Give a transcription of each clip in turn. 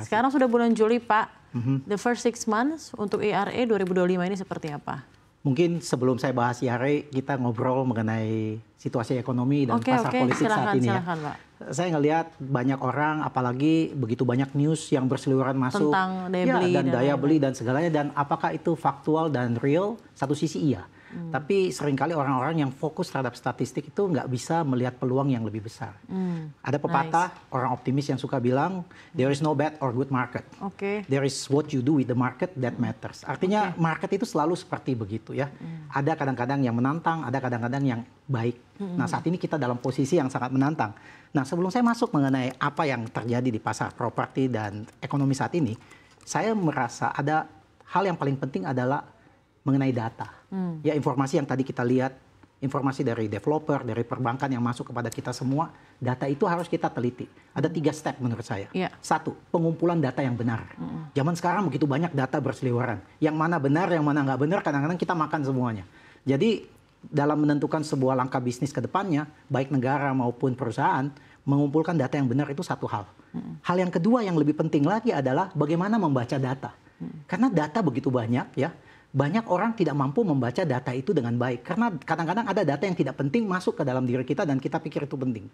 Sekarang sudah bulan Juli, Pak. The first 6 months untuk IRA 2025 ini seperti apa? Mungkin sebelum saya bahas IRA, kita ngobrol mengenai situasi ekonomi dan pasar politik saat ini. Silakan, Pak. Saya ngelihat banyak orang, apalagi begitu banyak news yang berseliweran masuk tentang daya beli dan daya beli dan segalanya, dan apakah itu faktual dan real? Satu sisi iya. Tapi seringkali orang-orang yang fokus terhadap statistik itu nggak bisa melihat peluang yang lebih besar. Ada pepatah, orang optimis yang suka bilang, there is no bad or good market. There is what you do with the market that matters. Artinya market itu selalu seperti begitu ya. Ada kadang-kadang yang menantang, ada kadang-kadang yang baik. Nah, saat ini kita dalam posisi yang sangat menantang. Nah, sebelum saya masuk mengenai apa yang terjadi di pasar properti dan ekonomi saat ini, saya merasa ada hal yang paling penting adalah mengenai data. Ya, informasi yang tadi kita lihat, informasi dari developer, dari perbankan yang masuk kepada kita semua, data itu harus kita teliti. Ada 3 step menurut saya. Satu, pengumpulan data yang benar. Zaman sekarang begitu banyak data berseliweran. Yang mana benar, yang mana nggak benar, kadang-kadang kita makan semuanya. Jadi, dalam menentukan sebuah langkah bisnis ke depannya, baik negara maupun perusahaan, mengumpulkan data yang benar itu satu hal. Hal yang kedua yang lebih penting lagi adalah bagaimana membaca data. Karena data begitu banyak ya. Banyak orang tidak mampu membaca data itu dengan baik. Karena kadang-kadang ada data yang tidak penting masuk ke dalam diri kita dan kita pikir itu penting.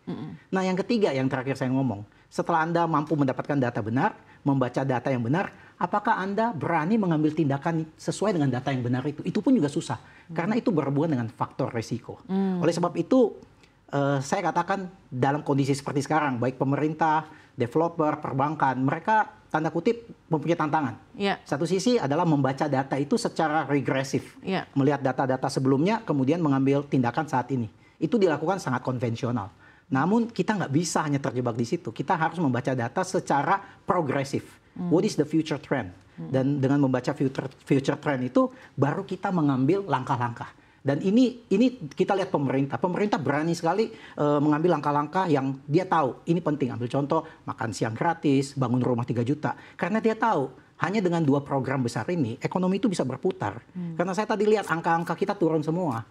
Nah, yang ketiga, yang terakhir saya ngomong. Setelah Anda mampu mendapatkan data benar, membaca data yang benar, apakah Anda berani mengambil tindakan sesuai dengan data yang benar itu? Itu pun juga susah. Karena itu berhubungan dengan faktor resiko. Oleh sebab itu, saya katakan dalam kondisi seperti sekarang, baik pemerintah, developer, perbankan, mereka tanda kutip mempunyai tantangan. Satu sisi adalah membaca data itu secara regresif. Melihat data-data sebelumnya, kemudian mengambil tindakan saat ini. Itu dilakukan sangat konvensional. Namun kita nggak bisa hanya terjebak di situ. Kita harus membaca data secara progresif. What is the future trend? Dan dengan membaca future trend itu, baru kita mengambil langkah-langkah. Dan ini kita lihat pemerintah berani sekali mengambil langkah-langkah yang dia tahu ini penting. Ambil contoh, makan siang gratis, bangun rumah 3 juta. Karena dia tahu hanya dengan 2 program besar ini ekonomi itu bisa berputar. Karena saya tadi lihat angka-angka kita turun semua.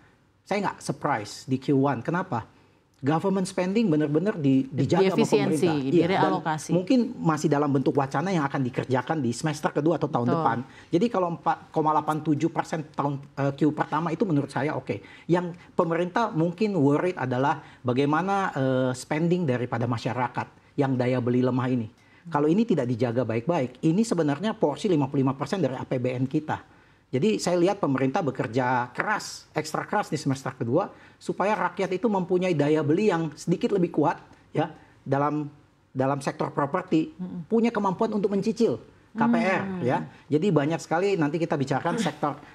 Saya nggak surprise di Q1. Kenapa? Government spending benar-benar dijaga sama pemerintah. Direalokasi. Mungkin masih dalam bentuk wacana yang akan dikerjakan di semester kedua atau tahun depan. Jadi kalau 4,87% tahun Q pertama itu menurut saya oke. Yang pemerintah mungkin worried adalah bagaimana spending daripada masyarakat yang daya beli lemah ini. Kalau ini tidak dijaga baik-baik, ini sebenarnya porsi 55% dari APBN kita. Jadi saya lihat pemerintah bekerja keras, ekstra keras di semester kedua supaya rakyat itu mempunyai daya beli yang sedikit lebih kuat ya dalam sektor properti, punya kemampuan untuk mencicil KPR ya. Jadi banyak sekali nanti kita bicarakan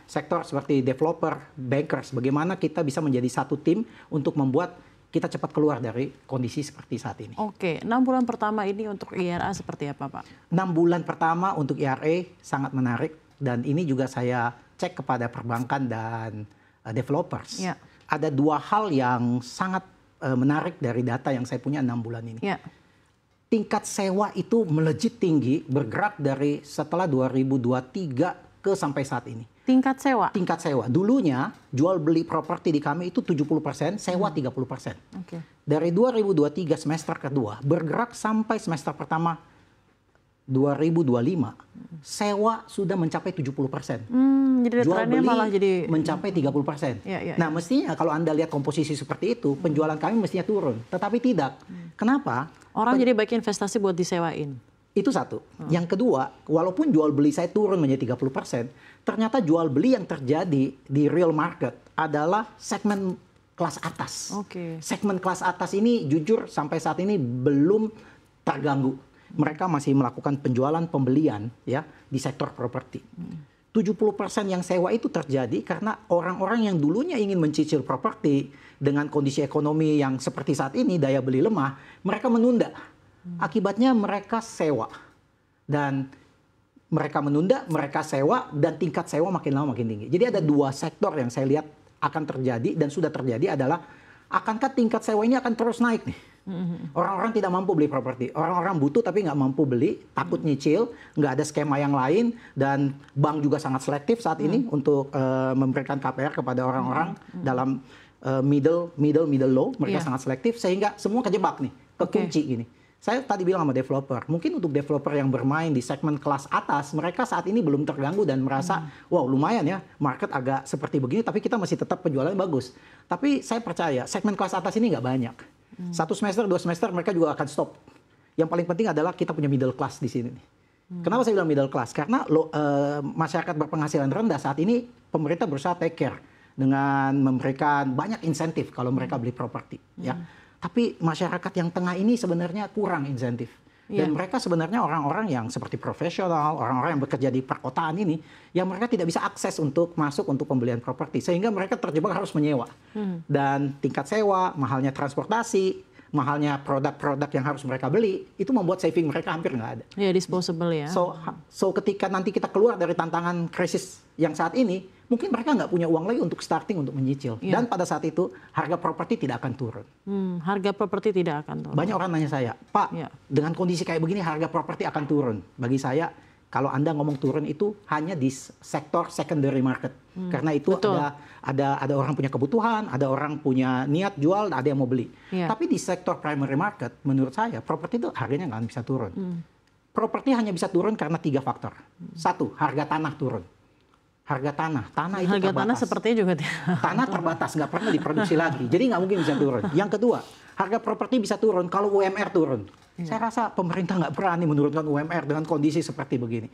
sektor seperti developer, bankers, bagaimana kita bisa menjadi satu tim untuk membuat kita cepat keluar dari kondisi seperti saat ini. 6 bulan pertama ini untuk IRA seperti apa, Pak? 6 bulan pertama untuk IRA sangat menarik. Dan ini juga saya cek kepada perbankan dan developers. Ada 2 hal yang sangat menarik dari data yang saya punya 6 bulan ini. Tingkat sewa itu melejit tinggi, bergerak dari setelah 2023 ke sampai saat ini. Tingkat sewa? Tingkat sewa. Dulunya jual beli properti di kami itu 70%, sewa 30%. Dari 2023 semester kedua, bergerak sampai semester pertama 2025, sewa sudah mencapai 70%. Jadi jual beli malah jadi mencapai 30%. Nah, mestinya kalau Anda lihat komposisi seperti itu, penjualan kami mestinya turun. Tetapi tidak. Kenapa? Orang jadi baik investasi buat disewain. Itu satu. Yang kedua, walaupun jual beli saya turun menjadi 30%, ternyata jual beli yang terjadi di real market adalah segmen kelas atas. Segmen kelas atas ini jujur sampai saat ini belum terganggu. Mereka masih melakukan penjualan pembelian ya di sektor properti. 70% yang sewa itu terjadi karena orang-orang yang dulunya ingin mencicil properti dengan kondisi ekonomi yang seperti saat ini, daya beli lemah, mereka menunda. Akibatnya mereka sewa. Dan mereka menunda, mereka sewa, dan tingkat sewa makin lama makin tinggi. Jadi ada 2 sektor yang saya lihat akan terjadi dan sudah terjadi adalah akankah tingkat sewa ini akan terus naik nih? Orang-orang tidak mampu beli properti. Orang-orang butuh tapi nggak mampu beli, takut nyicil, nggak ada skema yang lain, dan bank juga sangat selektif saat ini untuk memberikan KPR kepada orang-orang dalam middle low. Mereka sangat selektif sehingga semua kejebak nih, kekunci gini. Saya tadi bilang sama developer, mungkin untuk developer yang bermain di segmen kelas atas, mereka saat ini belum terganggu dan merasa, wow lumayan ya, market agak seperti begini, tapi kita masih tetap penjualannya bagus. Tapi saya percaya, segmen kelas atas ini nggak banyak. 1 semester, 2 semester, mereka juga akan stop. Yang paling penting adalah kita punya middle class di sini. Kenapa saya bilang middle class? Karena masyarakat berpenghasilan rendah saat ini, pemerintah berusaha take care dengan memberikan banyak insentif kalau mereka beli properti. Ya. Tapi masyarakat yang tengah ini sebenarnya kurang insentif. Dan mereka sebenarnya orang-orang yang seperti profesional, orang-orang yang bekerja di perkotaan ini, yang mereka tidak bisa akses untuk masuk untuk pembelian properti. Sehingga mereka terjebak harus menyewa. Dan tingkat sewa, mahalnya transportasi, mahalnya produk-produk yang harus mereka beli, itu membuat saving mereka hampir nggak ada. Ya, disposable ya. So ketika nanti kita keluar dari tantangan krisis yang saat ini, mungkin mereka nggak punya uang lagi untuk starting, untuk menyicil. Dan pada saat itu, harga properti tidak akan turun. Harga properti tidak akan turun. Banyak orang nanya saya, Pak, dengan kondisi kayak begini, harga properti akan turun. Bagi saya, kalau Anda ngomong turun itu hanya di sektor secondary market. Karena itu ada orang punya kebutuhan, ada orang punya niat jual, ada yang mau beli. Tapi di sektor primary market, menurut saya, properti itu harganya nggak bisa turun. Properti hanya bisa turun karena 3 faktor. 1, harga tanah turun. Harga tanah itu harga terbatas. tanah sepertinya juga tanah terbatas, nggak pernah diproduksi lagi, jadi nggak mungkin bisa turun. Yang kedua, harga properti bisa turun kalau UMR turun. Saya rasa pemerintah nggak berani menurunkan UMR dengan kondisi seperti begini.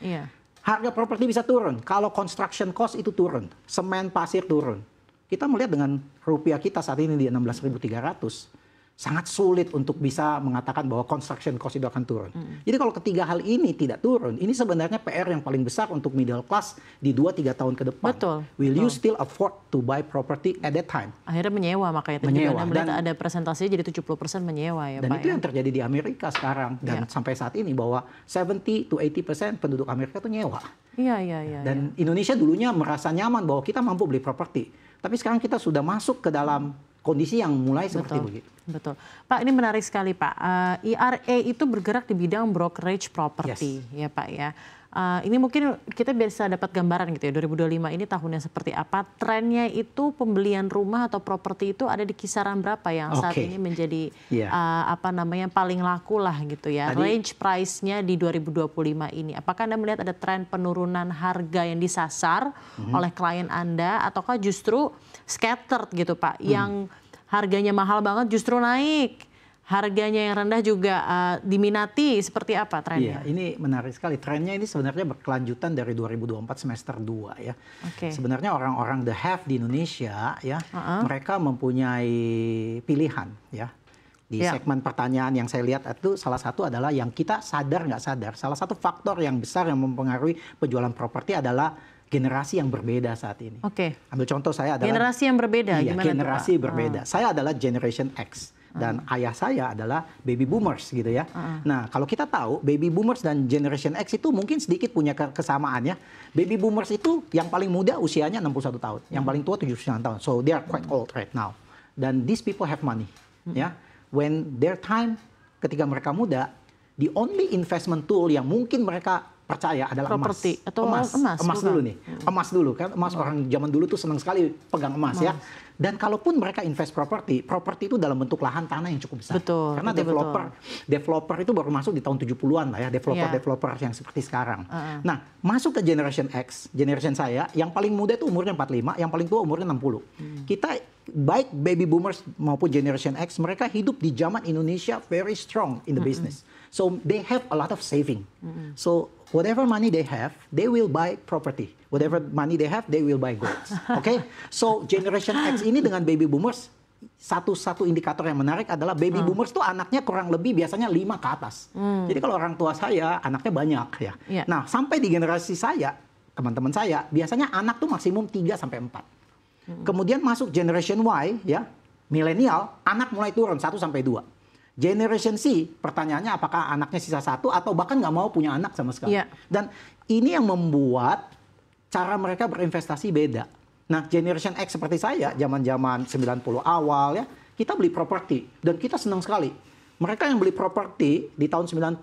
Harga properti bisa turun kalau construction cost itu turun, semen, pasir turun. Kita melihat dengan rupiah kita saat ini di 16.300. Sangat sulit untuk bisa mengatakan bahwa construction cost itu akan turun. Jadi kalau ketiga hal ini tidak turun, ini sebenarnya PR yang paling besar untuk middle class di 2-3 tahun ke depan. Will you still afford to buy property at that time? Akhirnya menyewa, makanya tadi Anda melihat ada presentasinya jadi 70% menyewa ya dan Pak. Dan itu yang terjadi di Amerika sekarang. Dan sampai saat ini bahwa 70-80% penduduk Amerika itu nyewa. Dan Indonesia dulunya merasa nyaman bahwa kita mampu beli properti. Tapi sekarang kita sudah masuk ke dalam kondisi yang mulai seperti begitu. Betul. Pak, ini menarik sekali Pak. IRA itu bergerak di bidang brokerage property ya Pak ya. Ini mungkin kita bisa dapat gambaran gitu ya, 2025 ini tahunnya seperti apa. Trennya itu pembelian rumah atau properti itu ada di kisaran berapa yang saat ini menjadi paling laku lah gitu ya. Range price-nya di 2025 ini. Apakah Anda melihat ada tren penurunan harga yang disasar oleh klien Anda ataukah justru scattered gitu Pak, yang harganya mahal banget justru naik, harganya yang rendah juga diminati, seperti apa trennya? Iya, ini menarik sekali. Trennya ini sebenarnya berkelanjutan dari 2024 semester 2 ya. Sebenarnya orang-orang the have di Indonesia ya, mereka mempunyai pilihan ya. Di segmen pertanyaan yang saya lihat itu salah satu adalah yang kita sadar nggak sadar. Salah satu faktor yang besar yang mempengaruhi penjualan properti adalah generasi yang berbeda saat ini. Ambil contoh saya adalah generasi yang berbeda. Iya, generasi berbeda. Saya adalah Generation X dan ayah saya adalah baby boomers gitu ya. Nah, kalau kita tahu baby boomers dan Generation X itu mungkin sedikit punya kesamaan ya. Baby boomers itu yang paling muda usianya 61 tahun, yang paling tua 79 tahun. So they are quite old right now. Dan these people have money ya. When their time ketika mereka muda, the only investment tool yang mungkin mereka percaya adalah properti atau emas dulu nih. Emas dulu kan, emas orang zaman dulu tuh senang sekali pegang emas ya. Dan kalaupun mereka invest properti itu dalam bentuk lahan tanah yang cukup besar. Karena developer itu baru masuk di tahun 70-an lah ya, developer yang seperti sekarang. Nah, masuk ke Generation X, generation saya, yang paling muda itu umurnya 45, yang paling tua umurnya 60. Kita baik baby boomers maupun Generation X, mereka hidup di zaman Indonesia very strong in the business. So they have a lot of saving. So whatever money they have, they will buy property. Whatever money they have, they will buy gold. So Generation X ini dengan baby boomers, satu indikator yang menarik adalah baby boomers tuh anaknya kurang lebih biasanya 5 ke atas. Jadi kalau orang tua saya anaknya banyak ya. Nah, sampai di generasi saya, teman-teman saya, biasanya anak tuh maksimum 3 sampai 4. Kemudian masuk Generation Y ya, milenial, anak mulai turun 1 sampai 2. Generation C, pertanyaannya apakah anaknya sisa 1 atau bahkan nggak mau punya anak sama sekali. Dan ini yang membuat cara mereka berinvestasi beda. Nah, Generation X seperti saya, zaman-zaman 90 awal ya, kita beli properti dan kita senang sekali. Mereka yang beli properti di tahun 90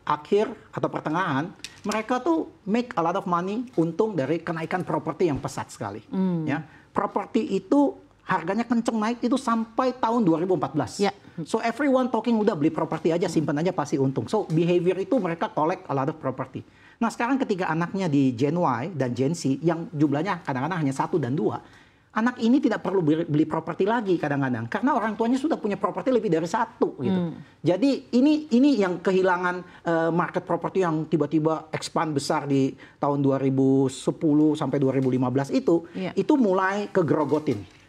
akhir atau pertengahan, mereka tuh make a lot of money untung dari kenaikan properti yang pesat sekali. Ya, properti itu harganya kenceng naik itu sampai tahun 2014. Yeah. So everyone talking udah beli properti aja, simpan aja pasti untung. So behavior itu mereka collect a lot of property. Nah sekarang ketika anaknya di Gen Y dan Gen Z yang jumlahnya kadang-kadang hanya 1 dan 2, anak ini tidak perlu beli properti lagi kadang-kadang karena orang tuanya sudah punya properti lebih dari 1 gitu. Jadi ini yang kehilangan market properti yang tiba-tiba expand besar di tahun 2010 sampai 2015 itu mulai kegerogotin.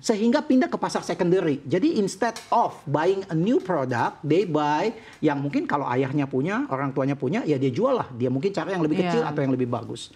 Sehingga pindah ke pasar secondary. Jadi instead of buying a new product, they buy yang mungkin kalau ayahnya punya, orang tuanya punya, ya dia jual lah. Dia mungkin cari yang lebih kecil atau yang lebih bagus.